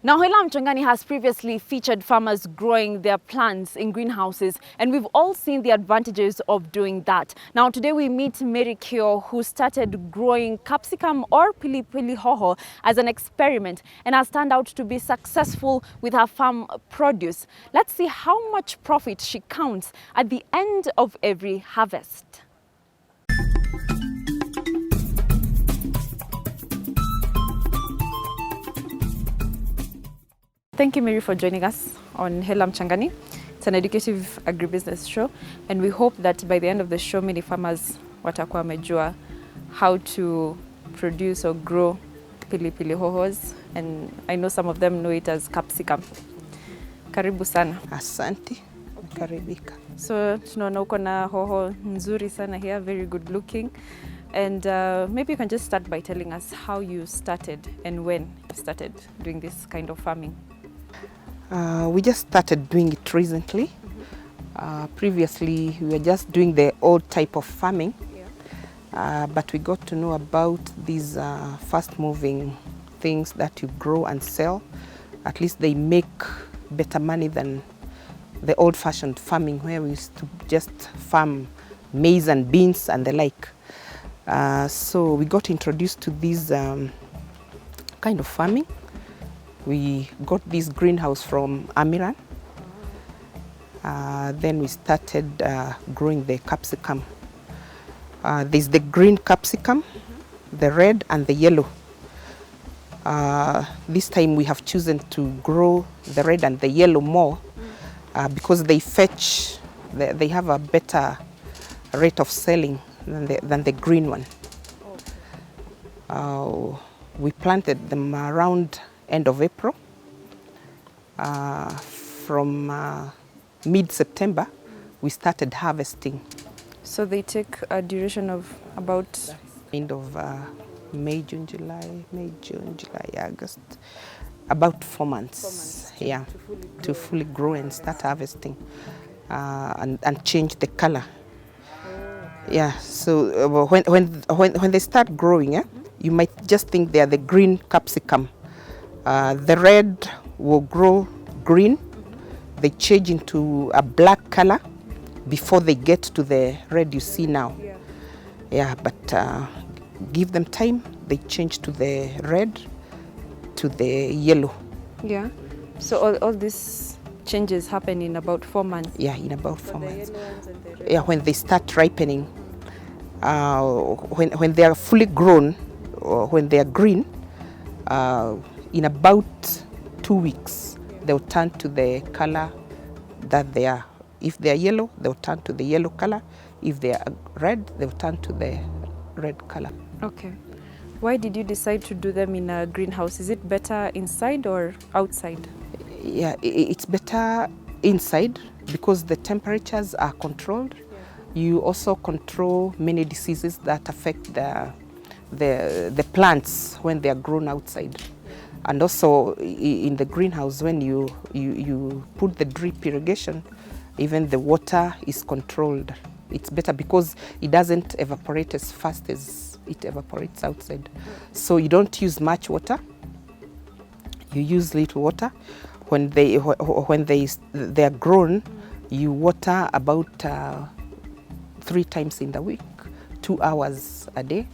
Now, Hela Mchangani has previously featured farmers growing their plants in greenhouses, and we've all seen the advantages of doing that. Now, today we meet Mary Kiyo, who started growing capsicum or pilipili hoho as an experiment and has turned out to be successful with her farm produce. Let's see how much profit she counts at the end of every harvest. Thank you, Mary, for joining us on Hela Mchangani. It's an educative agribusiness show, and we hope that by the end of the show, many farmers watakuwa wamejua how to produce or grow pilipili hohos, and I know some of them know it as capsicum. Karibu sana. Asante. Karibika. So tunaona uko na hoho nzuri sana here, very good looking. And maybe you can just start by telling us how you started and when you started doing this kind of farming. We just started doing it recently. Previously, we were just doing the old type of farming, but we got to know about these fast-moving things that you grow and sell. At least they make better money than the old-fashioned farming where we used to just farm maize and beans and the like. So we got introduced to this kind of farming. We got this greenhouse from Amiran. Then we started growing the capsicum. There's the green capsicum, the red and the yellow. This time we have chosen to grow the red and the yellow more because they fetch, they have a better rate of selling than the green one. We planted them around end of April. From mid-September, we started harvesting. So they take a duration of about? End of May, June, July, August. About 4 months. Yeah, to fully grow and start harvesting and change the color. Yeah, so when they start growing, you might just think they are the green capsicum. The red will grow green. They change into a black color before they get to the red you see now. Yeah, but give them time, they change to the red, to the yellow. Yeah, so all these changes happen in about 4 months? Yeah, in about 4 months. Yeah, when they start ripening, when they are fully grown, or when they are green, in about 2 weeks, they'll turn to the color that they are. If they are yellow, they'll turn to the yellow color. If they are red, they'll turn to the red color. Okay. Why did you decide to do them in a greenhouse? Is it better inside or outside? Yeah, it's better inside because the temperatures are controlled. You also control many diseases that affect the plants when they are grown outside. And also in the greenhouse, when you put the drip irrigation, even the water is controlled. It's better because it doesn't evaporate as fast as it evaporates outside. So you don't use much water. You use little water. When they are grown, you water about 3 times in the week, 2 hours a day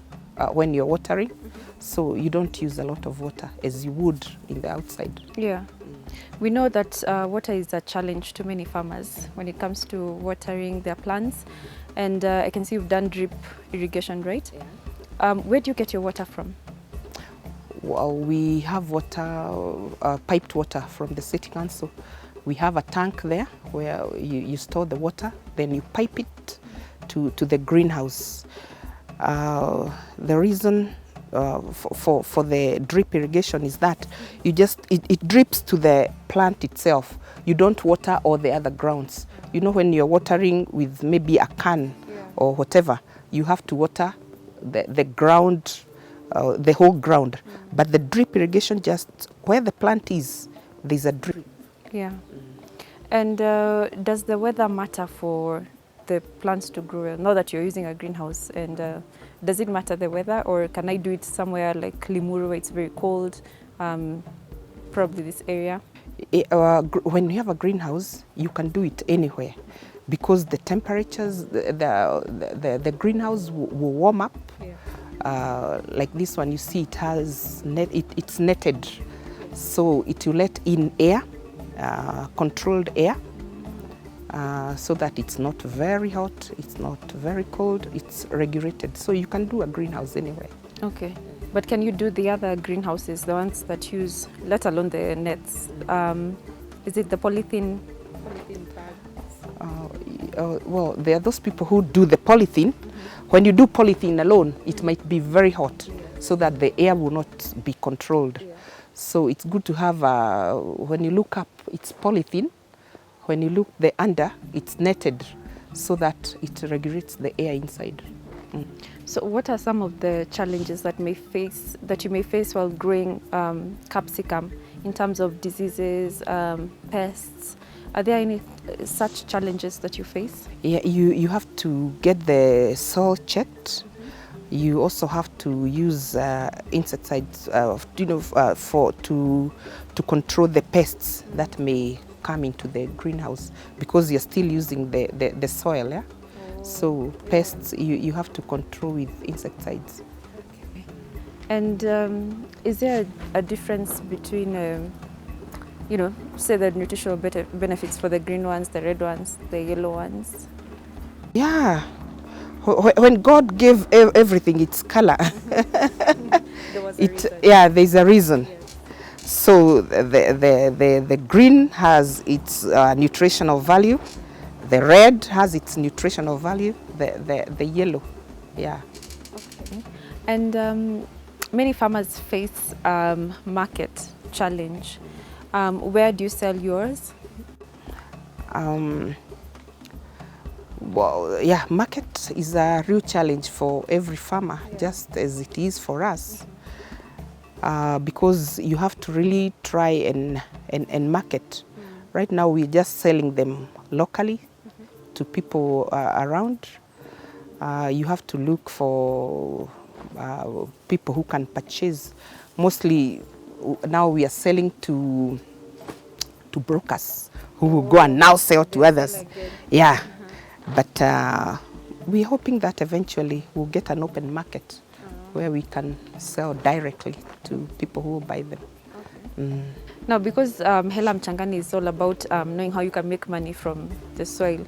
when you're watering. So you don't use a lot of water as you would in the outside. Yeah. We know that water is a challenge to many farmers when it comes to watering their plants. And I can see you've done drip irrigation, right? Yeah. Where do you get your water from? Well, we have water, piped water from the city council. We have a tank there where you store the water, then you pipe it to the greenhouse. The reason for the drip irrigation is that you just it drips to the plant itself. You don't water all the other grounds. You know, when you're watering with maybe a can or whatever, you have to water the ground, the whole ground. But the drip irrigation, just where the plant is, there's a drip. Yeah. And does the weather matter for the plants to grow well? Now that you're using a greenhouse, and does it matter the weather, or can I do it somewhere like Limuru where it's very cold, probably this area? When you have a greenhouse, you can do it anywhere because the temperatures, the greenhouse will warm up. Yeah. Like this one, you see it has it's netted, so it will let in air, controlled air, so that it's not very hot, it's not very cold, it's regulated. So you can do a greenhouse anywhere. Okay. But can you do the other greenhouses, the ones that use, let alone the nets? Is it the polythene bags? Well, there are those people who do the polythene. When you do polythene alone, it might be very hot, so that the air will not be controlled. Yeah. So it's good to have, when you look up, it's polythene. When you look the under, it's netted, so that it regulates the air inside. So what are some of the challenges that you may face while growing capsicum in terms of diseases, pests? Are there any such challenges that you face? Yeah, you have to get the soil checked. You also have to use insecticides, to control the pests that may come into the greenhouse, because you're still using the soil. Yeah. So pests, you have to control with insecticides. Okay. And is there a difference between, say the nutritional benefits for the green ones, the red ones, the yellow ones? Yeah. When God gave everything its color, There was a reason. Yeah, there's a reason. Yes. So the green has its nutritional value. The red has its nutritional value, the yellow, yeah. Okay. And many farmers face market challenge. Where do you sell yours? Well, yeah, market is a real challenge for every farmer, yeah, just as it is for us. Because you have to really try and market. Right now we're just selling them locally to people around. You have to look for people who can purchase. Mostly now we are selling to brokers who will go and now sell to others. Yeah, but we're hoping that eventually we'll get an open market where we can sell directly to people who will buy them. Okay. Now, because Hela Mchangani is all about knowing how you can make money from the soil,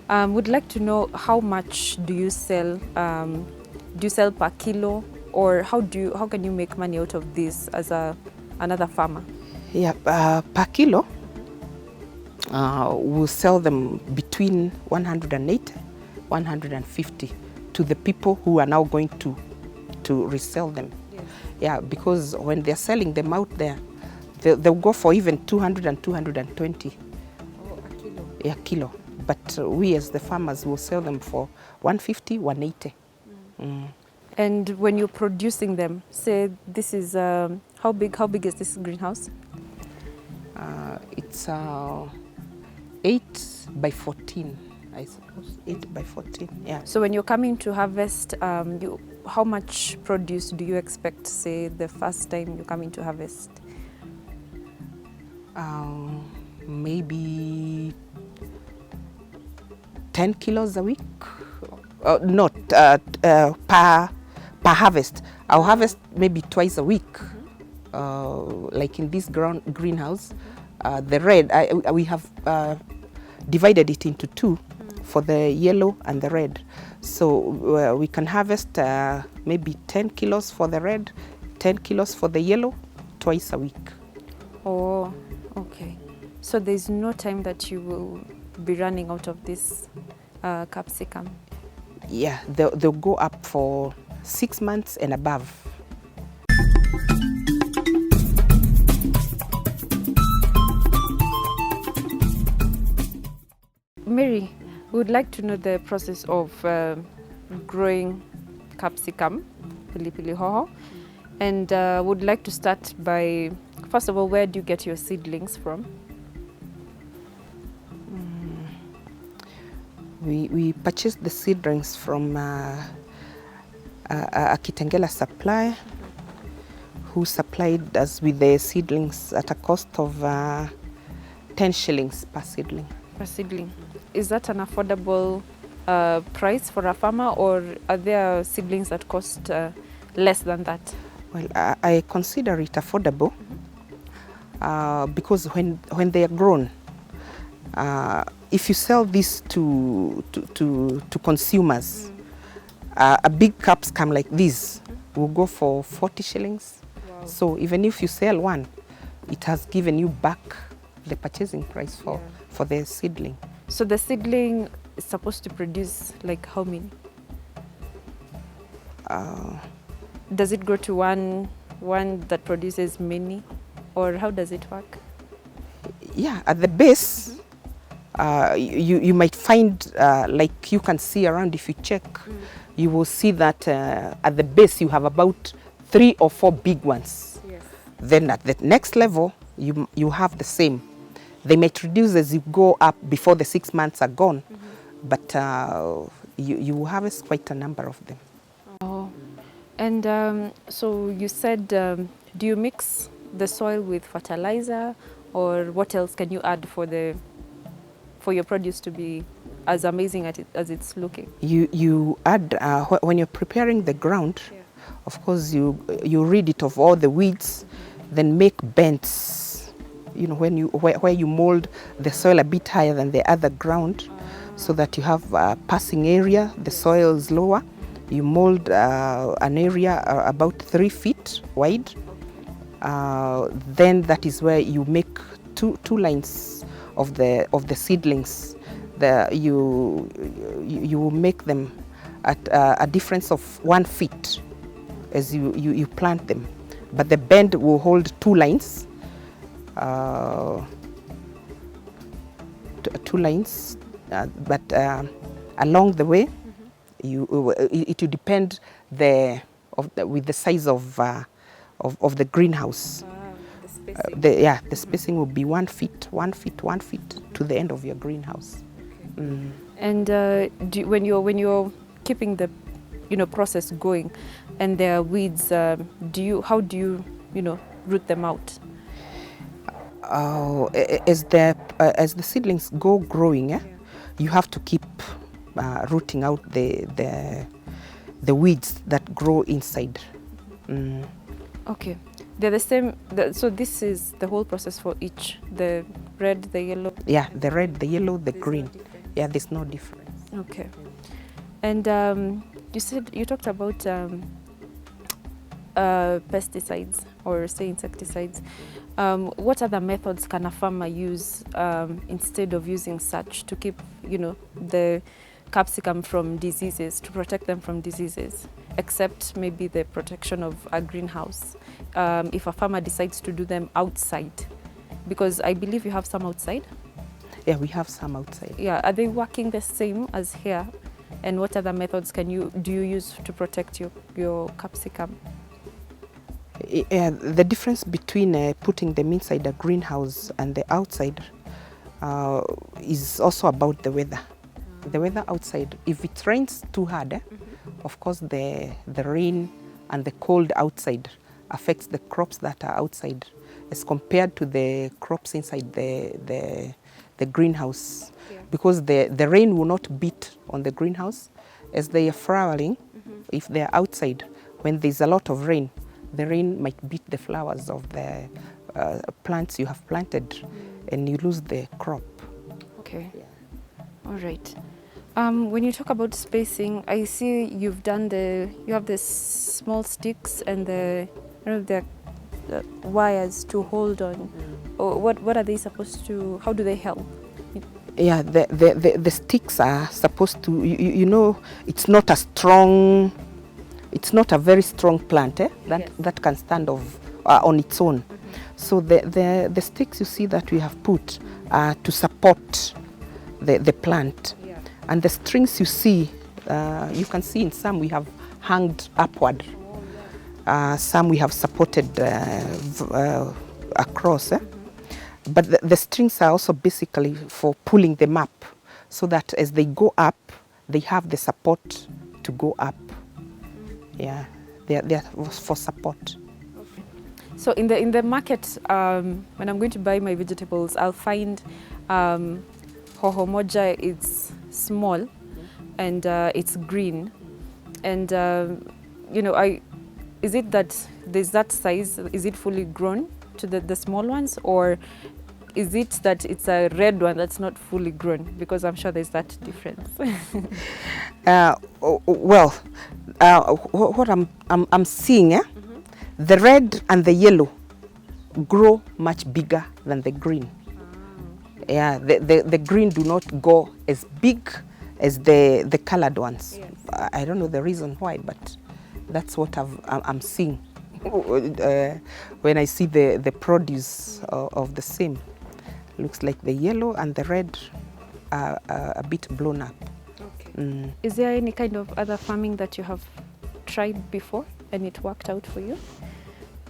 would like to know how much do you sell? Do you sell per kilo, or how can you make money out of this as another farmer? Yeah, per kilo, we'll sell them between 180, 150 to the people who are now going to resell them. Yes. Yeah, because when they're selling them out there, they'll go for even 200 and 220. Oh, a kilo. Yeah, kilo. But we as the farmers will sell them for 150, 180. And when you're producing them, say this is, how big is this greenhouse? It's 8 by 14, I suppose. 8 by 14, yeah. So when you're coming to harvest, how much produce do you expect, say, the first time you're coming to harvest? Maybe 10 kilos a week. Not per harvest. I'll harvest maybe twice a week. Like in this greenhouse, the red, we have divided it into two, for the yellow and the red. So we can harvest maybe 10 kilos for the red, 10 kilos for the yellow, twice a week. Oh, okay. So there's no time that you will be running out of this capsicum? Yeah, they'll go up for 6 months and above. Mary, we would like to know the process of growing capsicum, pilipili hoho, and would like to start by, first of all, where do you get your seedlings from? We purchased the seedlings from a Kitengela supplier who supplied us with the seedlings at a cost of 10 shillings per seedling. Per seedling. Is that an affordable price for a farmer, or are there seedlings that cost less than that? Well, I consider it affordable because when they are grown, if you sell this to consumers, a big capsicum like this will go for 40 shillings. Wow. So even if you sell one, it has given you back the purchasing price for the seedling. So the seedling is supposed to produce like how many? Does it grow to one that produces many, or how does it work? Yeah, at the base, you might find, like you can see around, if you check, you will see that at the base you have about 3 or 4 big ones. Yes. Then at the next level, you have the same. They might reduce as you go up before the 6 months are gone, but you harvest quite a number of them. Oh, and so you said, do you mix the soil with fertilizer, or what else can you add for your produce to be as amazing as it's looking? You add, when you're preparing the ground, of course you rid it of all the weeds, then make bends. You know, where you mold the soil a bit higher than the other ground, so that you have a passing area, the soil is lower. You mold an area about 3 feet wide. Then that is where you make two lines of the seedlings. You will make them at a difference of 1 feet as you plant them, but the bend will hold 2 lines. 2 lines, but along the way, it will depend with the size of the greenhouse. The spacing will be 1 feet, 1 feet, 1 feet to the end of your greenhouse. Okay. And when you're keeping the process going, and there are weeds, how do you root them out? As the seedlings go growing, you have to keep rooting out the weeds that grow inside. Okay, they're the same. So this is the whole process for each: the red, the yellow. Yeah, the red, the yellow, the green. Yeah, there's no difference. Okay, and you talked about pesticides, or say insecticides. What other methods can a farmer use instead of using such to keep, the capsicum from diseases, to protect them from diseases, except maybe the protection of a greenhouse, if a farmer decides to do them outside? Because I believe you have some outside. Yeah, we have some outside. Yeah, are they working the same as here? And what other methods do you use to protect your capsicum? The difference between putting them inside a greenhouse and the outside is also about the weather. The weather outside, if it rains too hard, of course the rain and the cold outside affects the crops that are outside as compared to the crops inside the greenhouse. Yeah. Because the rain will not beat on the greenhouse as they are flowering. If they are outside, when there's a lot of rain, the rain might beat the flowers of the plants you have planted, and you lose the crop. Okay. Yeah. All right. When you talk about spacing, I see you have the small sticks and the wires to hold on. Or what are they supposed to? How do they help? Yeah, the sticks are supposed to. It's not a strong. It's not a very strong plant that can stand on its own. So the sticks you see that we have put are to support the plant. Yeah. And the strings you see, you can see in some we have hanged upward. Some we have supported across. But the strings are also basically for pulling them up, so that as they go up, they have the support to go up. Yeah, they are for support. So in the market, when I'm going to buy my vegetables, I'll find Hoho moja is small and it's green. And you know, is it that there's that size? Is it fully grown to the small ones, or is it that it's a red one that's not fully grown? Because I'm sure there's that difference. What I'm seeing, the red and the yellow grow much bigger than the green. Yeah, the green do not go as big as the colored ones. Yes. I don't know the reason why, but that's what I'm seeing when I see the produce of the same. Looks like the yellow and the red are a bit blown up. Okay. Is there any kind of other farming that you have tried before and it worked out for you?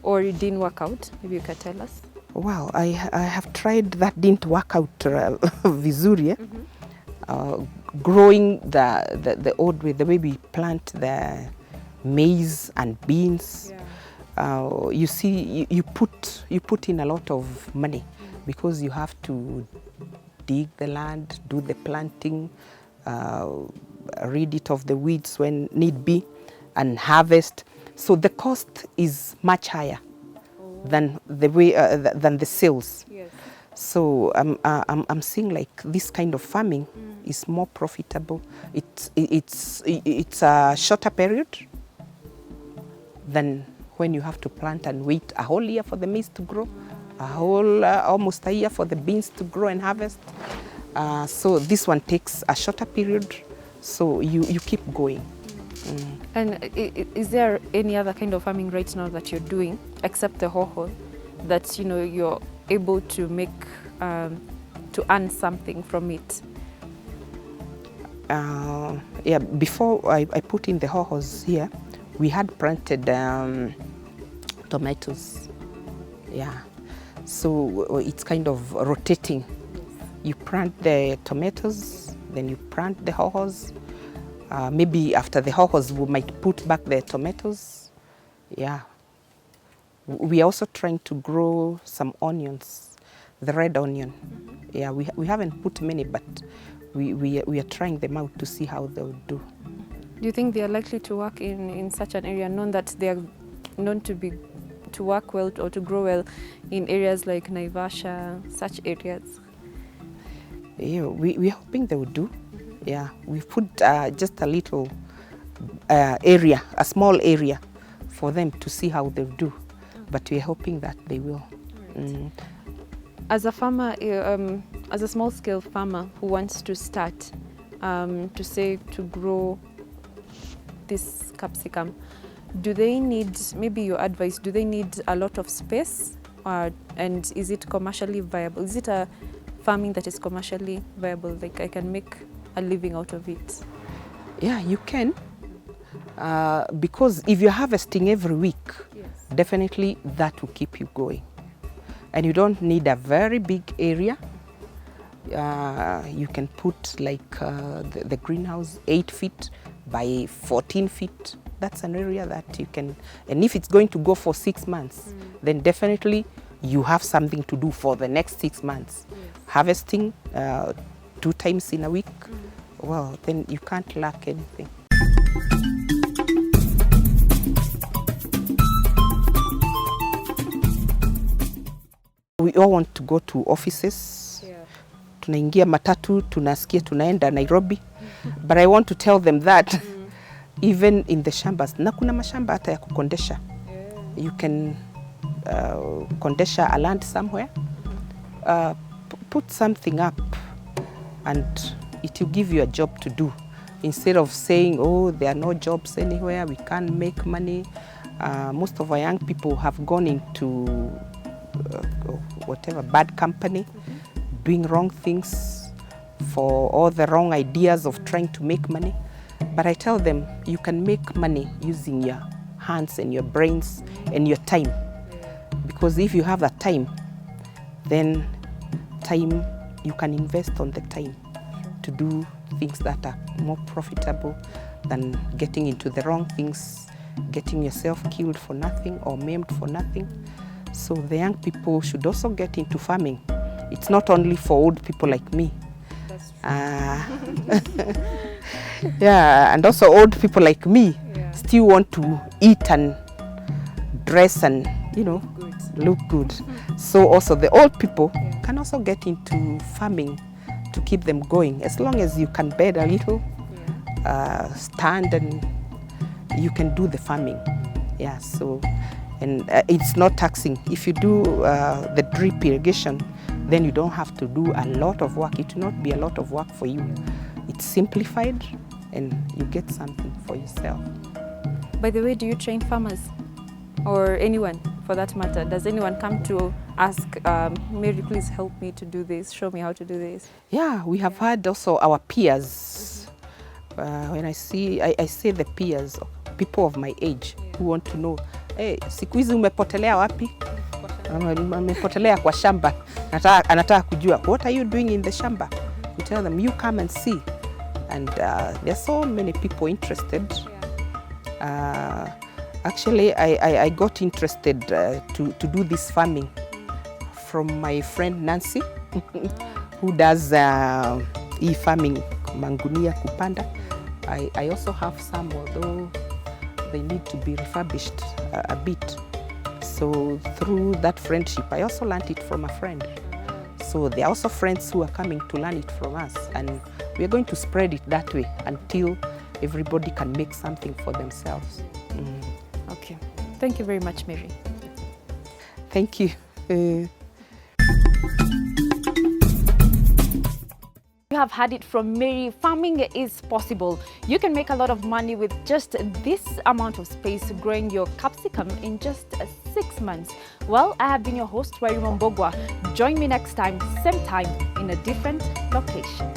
Or it didn't work out? Maybe you can tell us. Well, I have tried that didn't work out vizuri. Growing the old way, the way we plant the maize and beans. Yeah. You see, you put in a lot of money because you have to dig the land, do the planting, rid it of the weeds when need be, and harvest. So the cost is much higher than the way than the sales. Yes. So I'm seeing like this kind of farming is more profitable. It's a shorter period than when you have to plant and wait a whole year for the maize to grow, a whole almost a year for the beans to grow and harvest. So this one takes a shorter period, so you keep going. And is there any other kind of farming right now that you're doing except the Hoho that you're able to make to earn something from it? Yeah, before I put in the Hohos here, we had planted tomatoes. Yeah, so it's kind of rotating. You plant the tomatoes, then you plant the Hohos. Maybe after the Hohos, we might put back the tomatoes. Yeah. We are also trying to grow some onions, the red onion. Yeah, we haven't put many, but we are trying them out to see how they will do. Do you think they are likely to work in such an area, known that they are known to work well or to grow well in areas like Naivasha, such areas? Yeah, we're hoping they will do. Yeah, we've put just a little area, a small area for them to see how they'll do. But we're hoping that they will. Right. As a farmer, as a small-scale farmer who wants to start to grow this capsicum, do they need, maybe your advice, do they need a lot of space? And is it commercially viable? Is it a farming that is commercially viable, like I can make a living out of it? Yeah, you can. Because if you're harvesting every week, yes, definitely that will keep you going. And you don't need a very big area. You can put like the greenhouse 8 feet by 14 feet. That's an area that you can, and if it's going to go for 6 months, then definitely you have something to do for the next 6 months. Yes. Harvesting 2 times in a week, well, then you can't lack anything. We all want to go to offices. Yeah. Tunaingia matatu, tunasikia tunaenda Nairobi. But I want to tell them that even in the shambas, na kuna mashamba hata ya kukondesha. Yeah. You can kondesha a land somewhere, put something up, and it will give you a job to do. Instead of saying, oh, there are no jobs anywhere, we can't make money. Most of our young people have gone into whatever, bad company, doing wrong things for all the wrong ideas of trying to make money. But I tell them, you can make money using your hands and your brains and your time. Because if you have that time, then you can invest on the time to do things that are more profitable than getting into the wrong things, getting yourself killed for nothing or maimed for nothing. So the young people should also get into farming. It's not only for old people like me. That's true. Yeah, and also old people like me still want to eat and dress and, look good. So also the old people can also get into farming to keep them going, as long as you can bed a little, stand, and you can do the farming. Yeah, so, and it's not taxing. If you do the drip irrigation, then you don't have to do a lot of work. It will not be a lot of work for you. It's simplified and you get something for yourself. By the way, do you train farmers? Or anyone for that matter? Does anyone come to ask, Mary, please help me to do this, show me how to do this? Yeah, we have had also our peers. When I say the peers, people of my age who want to know, hey, siku hizi umepotelea wapi? Umepotelea kwa shamba. Anataka kujua, what are you doing in the shamba? We tell them, you come and see. And there are so many people interested. Actually, I got interested to do this farming from my friend Nancy, who does e-farming, mangunia, kupanda. I also have some, although they need to be refurbished a bit. So through that friendship, I also learned it from a friend. So there are also friends who are coming to learn it from us, and we are going to spread it that way until everybody can make something for themselves. Okay. Thank you very much, Mary. Thank you. You have had it from Mary. Farming is possible. You can make a lot of money with just this amount of space, growing your capsicum in just 6 months. Well, I have been your host, Wairimu Mbugua. Join me next time, same time, in a different location.